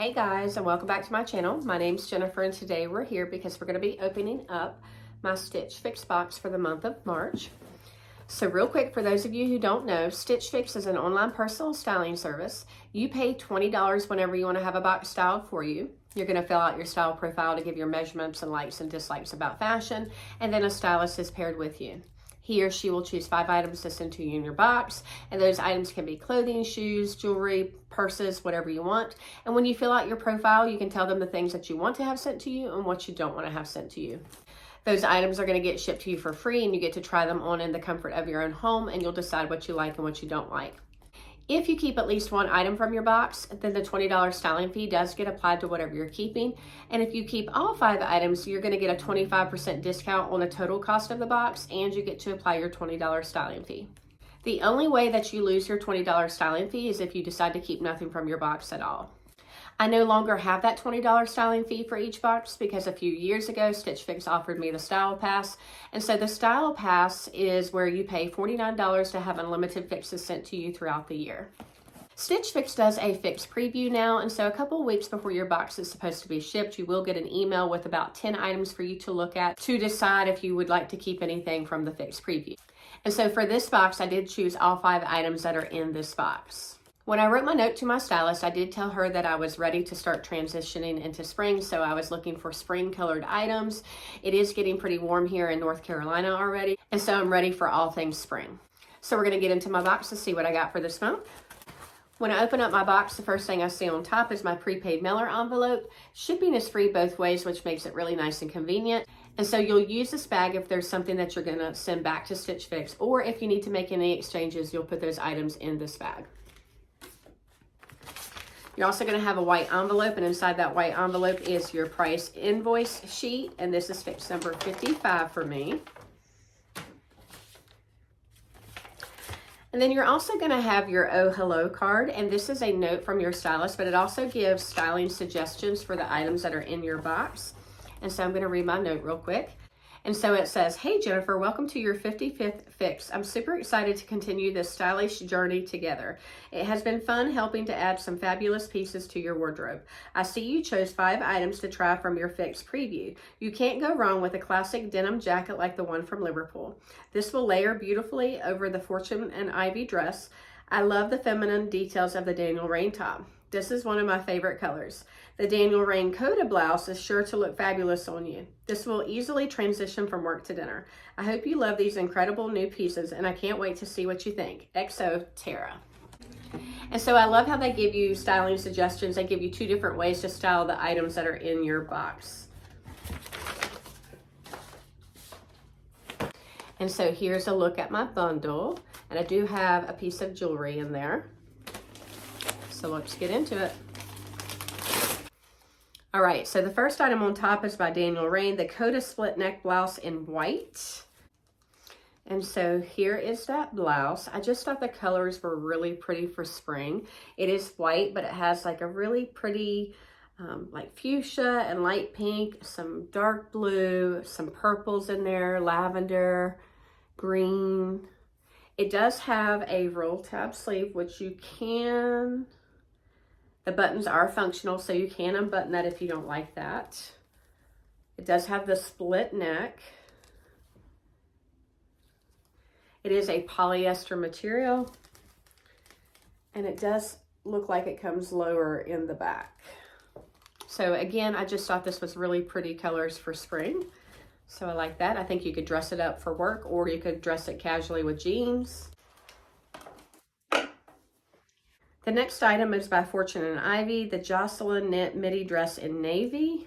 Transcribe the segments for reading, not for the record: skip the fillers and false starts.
Hey guys, and welcome back to my channel. My name's Jennifer, and today we're here because we're going to be opening up my Stitch Fix box for the month of March. So real quick, for those of you who don't know, Stitch Fix is an online personal styling service. You pay $20 whenever you want to have a box styled for you. You're going to fill out your style profile to give your measurements and likes and dislikes about fashion, and then a stylist is paired with you. He or she will choose 5 items to send to you in your box, and those items can be clothing, shoes, jewelry, purses, whatever you want. And when you fill out your profile, you can tell them the things that you want to have sent to you and what you don't want to have sent to you. Those items are going to get shipped to you for free, and you get to try them on in the comfort of your own home, and you'll decide what you like and what you don't like. If you keep at least one item from your box, then the $20 styling fee does get applied to whatever you're keeping. And if you keep all 5 items, you're going to get a 25% discount on the total cost of the box, and you get to apply your $20 styling fee. The only way that you lose your $20 styling fee is if you decide to keep nothing from your box at all. I no longer have that $20 styling fee for each box because a few years ago, Stitch Fix offered me the Style Pass. And so the Style Pass is where you pay $49 to have unlimited fixes sent to you throughout the year. Stitch Fix does a fix preview now, and so a couple weeks before your box is supposed to be shipped, you will get an email with about 10 items for you to look at to decide if you would like to keep anything from the fix preview. And so for this box, I did choose all 5 items that are in this box. When I wrote my note to my stylist, I did tell her that I was ready to start transitioning into spring, so I was looking for spring colored items. It is getting pretty warm here in North Carolina already, and so I'm ready for all things spring. So we're going to get into my box to see what I got for this month. When I open up my box, the first thing I see on top is my prepaid mailer envelope. Shipping is free both ways, which makes it really nice and convenient. And so you'll use this bag if there's something that you're going to send back to Stitch Fix, or if you need to make any exchanges, you'll put those items in this bag. You're also going to have a white envelope, and inside that white envelope is your price invoice sheet, and this is fix number 55 for me. And then you're also going to have your Oh Hello card, and this is a note from your stylist, but it also gives styling suggestions for the items that are in your box. And so I'm going to read my note real quick. And so it says, "Hey Jennifer, welcome to your 55th fix. I'm super excited to continue this stylish journey together. It has been fun helping to add some fabulous pieces to your wardrobe. I see you chose 5 items to try from your fix preview. You can't go wrong with a classic denim jacket like the one from Liverpool. This will layer beautifully over the Fortune and Ivy dress. I love the feminine details of the Daniel Rainn top. This is one of my favorite colors. The Daniel Rainn Koda blouse is sure to look fabulous on you. This will easily transition from work to dinner. I hope you love these incredible new pieces, and I can't wait to see what you think. XO, Tara." And so I love how they give you styling suggestions. They give you 2 different ways to style the items that are in your box. And so here's a look at my bundle, and I do have a piece of jewelry in there. So let's get into it. All right, so the first item on top is by Daniel Rainn, the Koda split neck blouse in white. And so here is that blouse. I just thought the colors were really pretty for spring. It is white, but it has like a really pretty like fuchsia and light pink, some dark blue, some purples in there, lavender, green. It does have a roll tab sleeve, which you can... The buttons are functional, so you can unbutton that if you don't like that. It does have the split neck. It is a polyester material, and it does look like it comes lower in the back. So again, I just thought this was really pretty colors for spring. So I like that. I think you could dress it up for work, or you could dress it casually with jeans. The next item is by Fortune and Ivy, the Joceline knit midi dress in navy.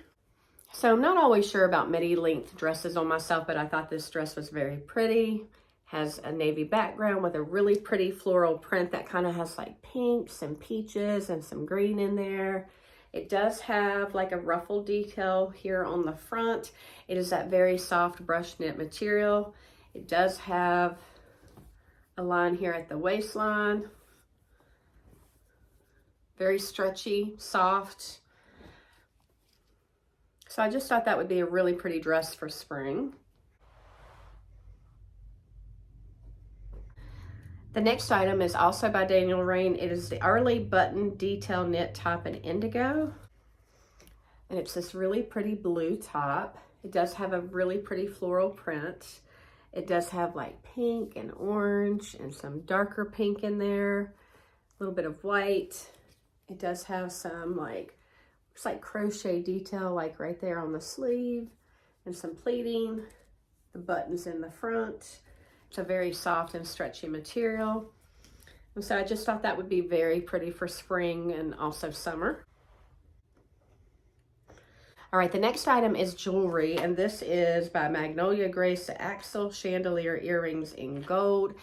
So I'm not always sure about midi length dresses on myself, but I thought this dress was very pretty. Has a navy background with a really pretty floral print that kind of has like pinks and peaches and some green in there. It does have like a ruffle detail here on the front. It is that very soft brush knit material. It does have a line here at the waistline. Very stretchy, soft. So I just thought that would be a really pretty dress for spring. The next item is also by Rainn. It is the Arlie button detail knit top in indigo. And it's this really pretty blue top. It does have a really pretty floral print. It does have like pink and orange and some darker pink in there, a little bit of white. It does have some like, looks like crochet detail like right there on the sleeve and some pleating. The buttons in the front. It's a very soft and stretchy material. And so I just thought that would be very pretty for spring and also summer. All right, the next item is jewelry, and this is by Magnolia Grace Axelle Chandelier Earrings in Gold.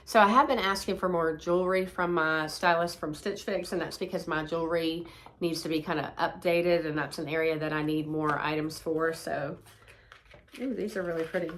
So I have been asking for more jewelry from my stylist from Stitch Fix, and that's because my jewelry needs to be kind of updated, and that's an area that I need more items for. So, ooh, these are really pretty.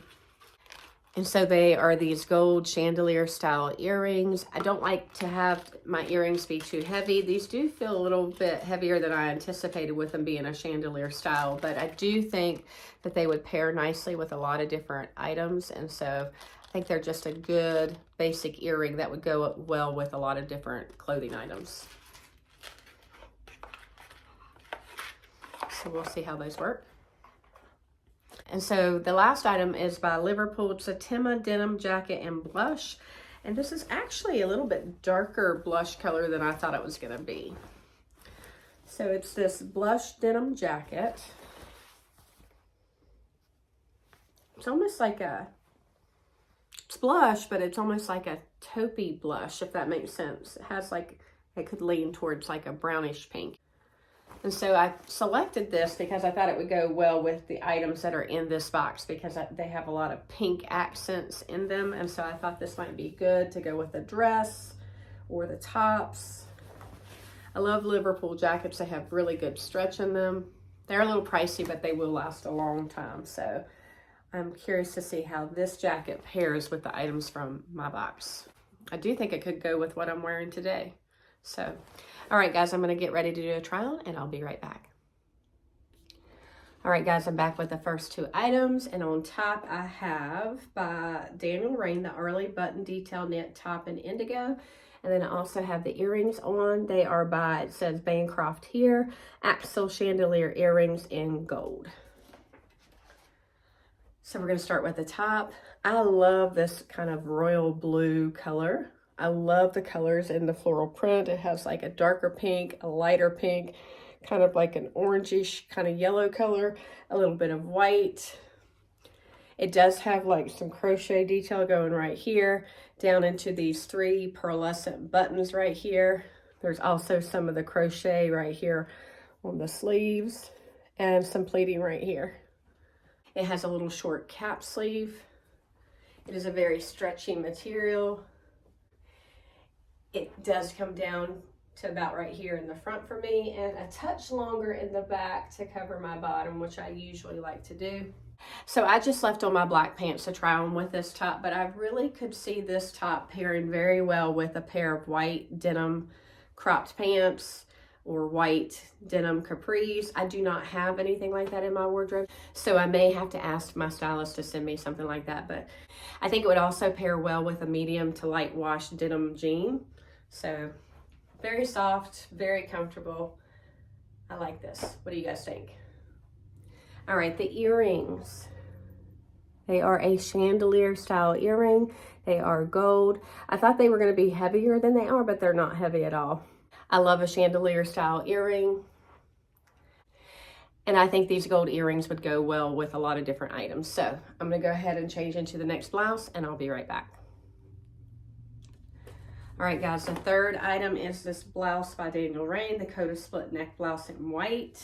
And so they are these gold chandelier style earrings. I don't like to have my earrings be too heavy. These do feel a little bit heavier than I anticipated with them being a chandelier style, but I do think that they would pair nicely with a lot of different items. And so I think they're just a good basic earring that would go well with a lot of different clothing items. So we'll see how those work. And so the last item is by Liverpool. It's a Temma denim jacket in blush. And this is actually a little bit darker blush color than I thought it was going to be. So it's this blush denim jacket. It's almost like it's blush, but it's almost like a taupey blush, if that makes sense. It has like, it could lean towards like a brownish pink. And so I selected this because I thought it would go well with the items that are in this box because they have a lot of pink accents in them. And so I thought this might be good to go with the dress or the tops. I love Liverpool jackets. They have really good stretch in them. They're a little pricey, but they will last a long time. So I'm curious to see how this jacket pairs with the items from my box. I do think it could go with what I'm wearing today. So, all right, guys, I'm going to get ready to do a try on, and I'll be right back. All right, guys, I'm back with the first two items, and on top I have by Rainn the Arlie button detail knit top in indigo, and then I also have the earrings on. They are by, it says Bancroft here, Axelle Chandelier earrings in gold. So we're going to start with the top. I love this kind of royal blue color. I love the colors in the floral print. It has like a darker pink, a lighter pink, kind of like an orangish kind of yellow color, a little bit of white. It does have like some crochet detail going right here, down into these three pearlescent buttons right here. There's also some of the crochet right here on the sleeves and some pleating right here. It has a little short cap sleeve. It is a very stretchy material. It does come down to about right here in the front for me and a touch longer in the back to cover my bottom, which I usually like to do. So I just left on my black pants to try on with this top, but I really could see this top pairing very well with a pair of white denim cropped pants or white denim capris. I do not have anything like that in my wardrobe, so I may have to ask my stylist to send me something like that, but I think it would also pair well with a medium to light wash denim jean. So very soft, very comfortable. I like this. What do you guys think? All right, the earrings. They are a chandelier style earring. They are gold. I thought they were going to be heavier than they are, but they're not heavy at all. I love a chandelier style earring. And I think these gold earrings would go well with a lot of different items. So I'm going to go ahead and change into the next blouse, and I'll be right back. All right, guys, the third item is this blouse by Rainn, the Koda split neck blouse in white.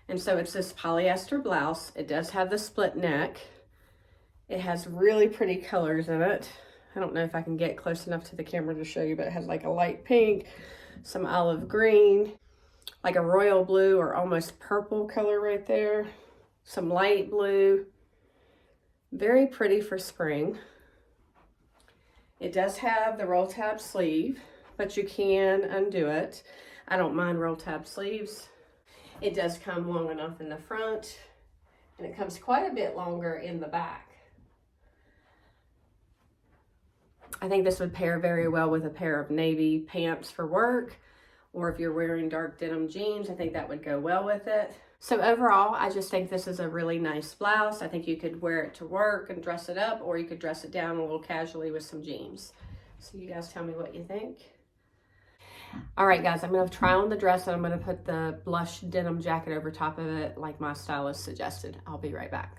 And so it's this polyester blouse. It does have the split neck. It has really pretty colors in it. I don't know if I can get close enough to the camera to show you, but it has like a light pink, some olive green, like a royal blue or almost purple color right there, some light blue. Very pretty for spring. It does have the roll tab sleeve, but you can undo it. I don't mind roll tab sleeves. It does come long enough in the front, and it comes quite a bit longer in the back. I think this would pair very well with a pair of navy pants for work, or if you're wearing dark denim jeans, I think that would go well with it. So overall, I just think this is a really nice blouse. I think you could wear it to work and dress it up, or you could dress it down a little casually with some jeans. So you guys tell me what you think. All right, guys, I'm gonna try on the dress and I'm gonna put the blush denim jacket over top of it like my stylist suggested. I'll be right back.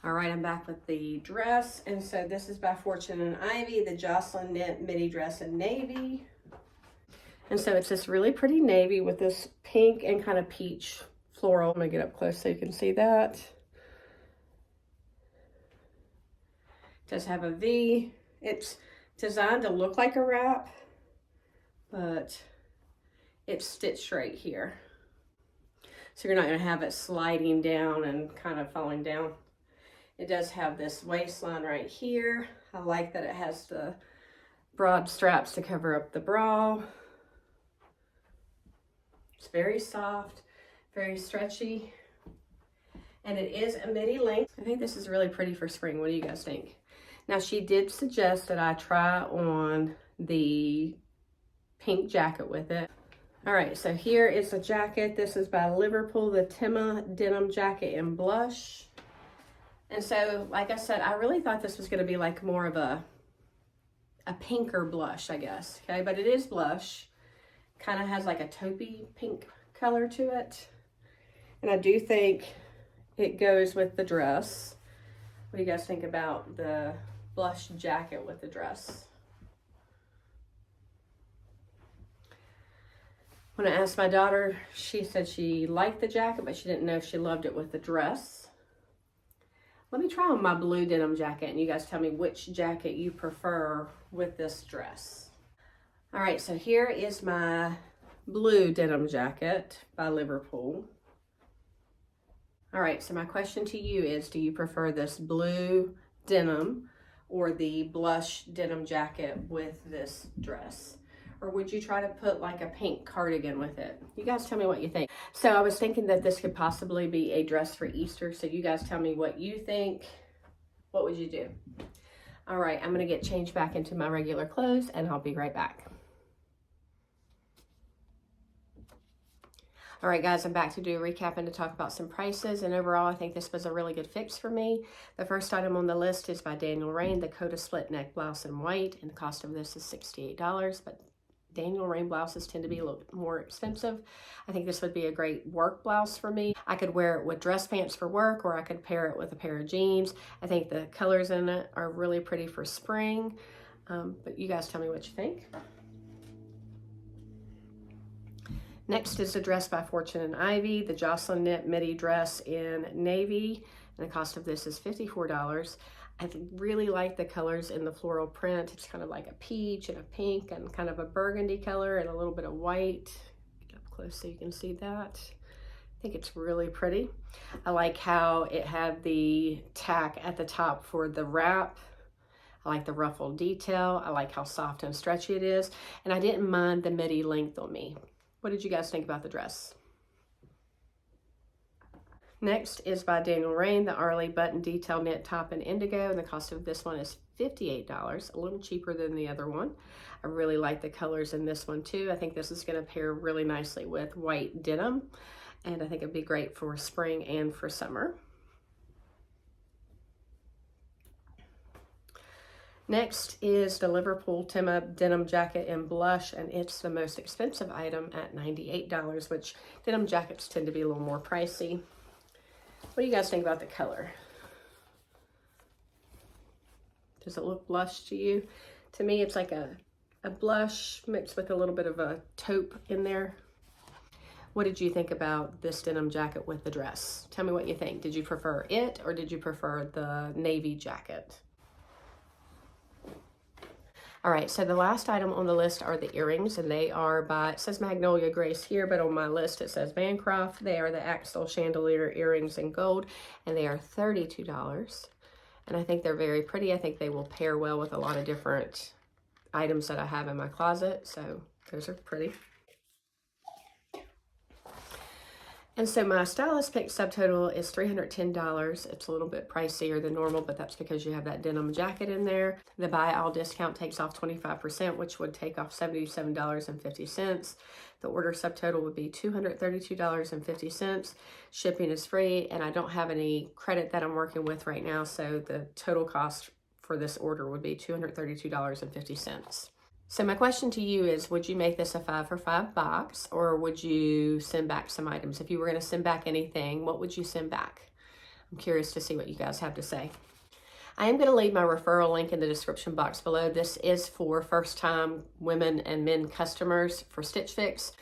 All right, I'm back with the dress. And so this is by Fortune and Ivy, the Joceline knit midi dress in navy. And so it's this really pretty navy with this pink and kind of peach floral. I'm gonna get up close so you can see that. It does have a V. It's designed to look like a wrap, but it's stitched right here. So you're not gonna have it sliding down and kind of falling down. It does have this waistline right here. I like that it has the broad straps to cover up the bra. It's very soft, very stretchy, and it is a midi length. I think this is really pretty for spring. What do you guys think? Now, she did suggest that I try on the pink jacket with it. All right, so here is the jacket. This is by Liverpool, the Temma denim jacket in blush. And so, like I said, I really thought this was gonna be like more of a pinker blush, I guess, okay? But it is blush. Kind of has like a taupey pink color to it. And I do think it goes with the dress. What do you guys think about the blush jacket with the dress? When I asked my daughter, she said she liked the jacket, but she didn't know if she loved it with the dress. Let me try on my blue denim jacket and you guys tell me which jacket you prefer with this dress. All right, so here is my blue denim jacket by Liverpool. All right, so my question to you is, do you prefer this blue denim or the blush denim jacket with this dress? Or would you try to put like a pink cardigan with it? You guys tell me what you think. So I was thinking that this could possibly be a dress for Easter. So you guys tell me what you think. What would you do? All right, I'm gonna get changed back into my regular clothes and I'll be right back. All right, guys, I'm back to do a recap and to talk about some prices. And overall, I think this was a really good fix for me. The first item on the list is by Daniel Rainn, the Koda split neck blouse in white. And the cost of this is $68, but Daniel Rainn blouses tend to be a little more expensive. I think this would be a great work blouse for me. I could wear it with dress pants for work, or I could pair it with a pair of jeans. I think the colors in it are really pretty for spring. But you guys tell me what you think. Next is the dress by Fortune and Ivy, the Joceline knit midi dress in navy, and the cost of this is $54. I really like the colors in the floral print. It's kind of like a peach and a pink and kind of a burgundy color and a little bit of white. Get up close so you can see that. I think it's really pretty. I like how it had the tack at the top for the wrap. I like the ruffled detail. I like how soft and stretchy it is. And I didn't mind the midi length on me. What did you guys think about the dress? Next is by Daniel Rainn, the Arlie button detail knit top in indigo, and the cost of this one is $58, a little cheaper than the other one. I really like the colors in this one too. I think this is going to pair really nicely with white denim, and I think it'd be great for spring and for summer. Next is the Liverpool Temma denim jacket in blush, and it's the most expensive item at $98, which denim jackets tend to be a little more pricey. What do you guys think about the color? Does it look blush to you? To me, it's like a blush mixed with a little bit of a taupe in there. What did you think about this denim jacket with the dress? Tell me what you think. Did you prefer it or did you prefer the navy jacket? All right, so the last item on the list are the earrings, and they are by, it says Magnolia Grace here, but on my list it says Bancroft. They are the Axelle Chandelier earrings in gold, and they are $32. And I think they're very pretty. I think they will pair well with a lot of different items that I have in my closet, so those are pretty. And so my stylist pick subtotal is $310. It's a little bit pricier than normal, but that's because you have that denim jacket in there. The buy all discount takes off 25%, which would take off $77.50. The order subtotal would be $232.50. Shipping is free, and I don't have any credit that I'm working with right now, so the total cost for this order would be $232.50. So my question to you is, would you make this a 5 for $5 box, or would you send back some items? If you were going to send back anything, what would you send back? I'm curious to see what you guys have to say. I am going to leave my referral link in the description box below. This is for first-time women and men customers for Stitch Fix.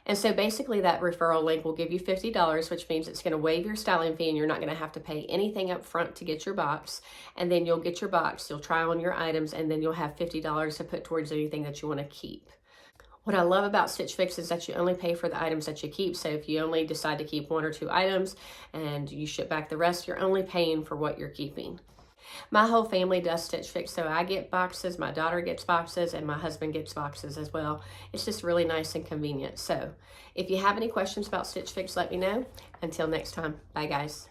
And so basically that referral link will give you $50, which means it's going to waive your styling fee and you're not going to have to pay anything up front to get your box. And then you'll get your box, you'll try on your items, and then you'll have $50 to put towards anything that you want to keep. What I love about Stitch Fix is that you only pay for the items that you keep. So if you only decide to keep 1 or 2 items and you ship back the rest, you're only paying for what you're keeping. My whole family does Stitch Fix, so I get boxes, my daughter gets boxes, and my husband gets boxes as well. It's just really nice and convenient. So if you have any questions about Stitch Fix, let me know. Until next time, bye guys.